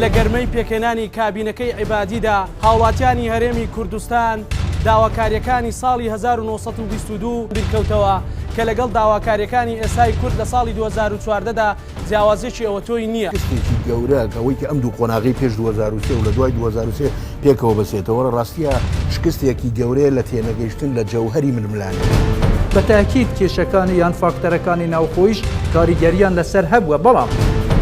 لە گەرمەی پێکێنانی کابینەکەی عیبادیدا هاوڵاتیانی هەرێمی کوردستان داواکاریەکانی ساڵی 1922 بیرکەوتەوە کە لەگەڵ داواکاریەکانی ئێسای کورد لە ساڵی 2014دا جیاوازێکی ئەوە تۆی نییە. کەسێکی گەورە ئەوەی کە ئەم دوو قۆناغی پێش 2023 و لە دوای 2023 پێکەوە بەسێتەوە ڕاستیە شکستێکی گەورەیە لە تێنەگەیشتن لە جەوهەری ململانە. بە تاکید کێشەکانی یان فاکتەرەکانی ناوخۆیش کاریگەریان لەسەر هەبووە بەڵام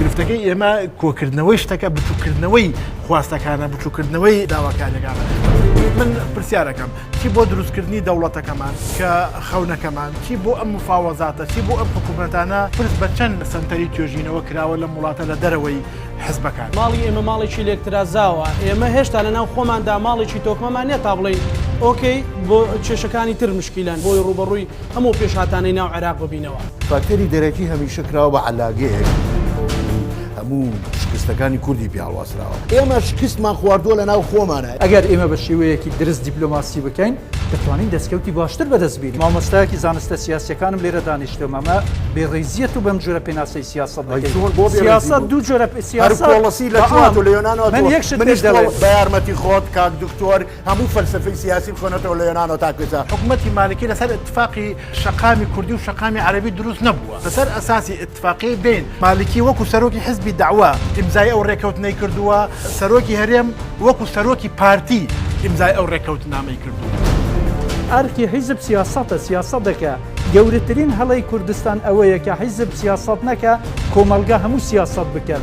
گرفتەکەی ئێمە کۆکردنەوەی شتەکە بچووکردنەوەی خواستەکانە بچووکردنەوەی داواکاریەکانە. من پرسیارەکەم چی بۆ دروستکردنی دەوڵەتەکەمان کە خەونەکەمان چی بۆ ئەم مفاوەزاتە چی بۆ ئەم حکوومەتانە پرس بە چەند سنتەری توێژینەوە کراوە لە وڵاتە لە دەرەوەی حزبەکان. ماڵی ئێمە ماڵێکی لێکترازاوە ئێمە هێشتا لەناو خۆماندا ماڵێکی تۆکمەمان نێت تا بڵێین ئۆکەی بۆ کێشەکانی تر مشکیلان بۆی ڕوبەڕووی هەموو پێشهاتانەی ناو عێراق ببینەوە. فاکتەری دەرەکی هەمیشە کراوە بە عەلاگەیەک هەموو شکستەکانی کوردی پیاڵواسراوە. ئێمە شکستمان خواردووە لە ناو خۆمانە. ئەگەر ئێمە بە شێوەیەکی درست دیپلۆماسی بکەین دەتوانین دەستکەوتی باشتر بەدەست بین. مامۆستایەکی زانستە سیاسیەکانم لێرە دانیشتووە ئەمە بێڕێزیەت و بەم جۆرە پێناسەی سیاست دەکەین. سیاست دوو جۆرە سیاست پۆڵسی لە جوات و لە یۆنانەوە من یەک شت پێش دەڵێم بە یارمەتی خۆت کاک دکتۆر هەموو فەلسفەی سیاسی بخۆنەتەوە لە یۆنانەوە تا کوێسا. حکوومەتی مالکی لەسەر اتفاقی شەقامی کوردی و شەقامی عەرەبی دروست نەبووە. لەسەر ئەساسی اتفاقی بین مالکی وەکو سەرۆکی حزبی داعوا ئیمزای ئەو ڕێکەوتنەی کردووە سەرۆکی هەرێم وەکو سەرۆکی پارتی ئیمزای ئەو ڕێکەوتنامەی کردووە. ئەرکی حیزب سیاسەتە سیاسەت دەکە گەورەترین هەڵەی کوردستان ئەوەیە کە حیزب سیاسەت نەکە کۆمەلگا هەموو سیاسەت بکەن.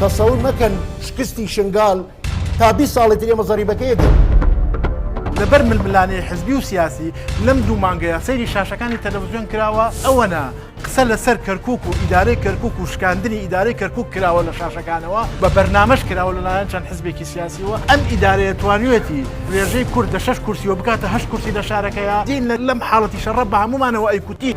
تەسەوور مەکەن شکستی شنگال تا 20 ساڵی تر ئێمە زەریبەکەیەکەن. لەبەر ململانەی حزبی و سیاسی لەم دوو مانگەیە سەیری شاشەکانی تەلەڤیزیۆن کراوە ئەوەنە قسە لەسەر کەرکووک و ئیدارەی کەرکووک و شکاندنی ئیدارەی کەرکووک کراوە لە شاشەکانەوە بە بەرنامەش کراوە لەلایەن چەند حزبێکی سیاسیەوە ئەم ئیدارەیە توانوێتی وێژەی کورد لە 6 کورسیەوە بکاتە 8 کورسی لە شارەکەیە دین لەم حاڵەتی شەڕە بە هەمومانەوە ئەیکوتی.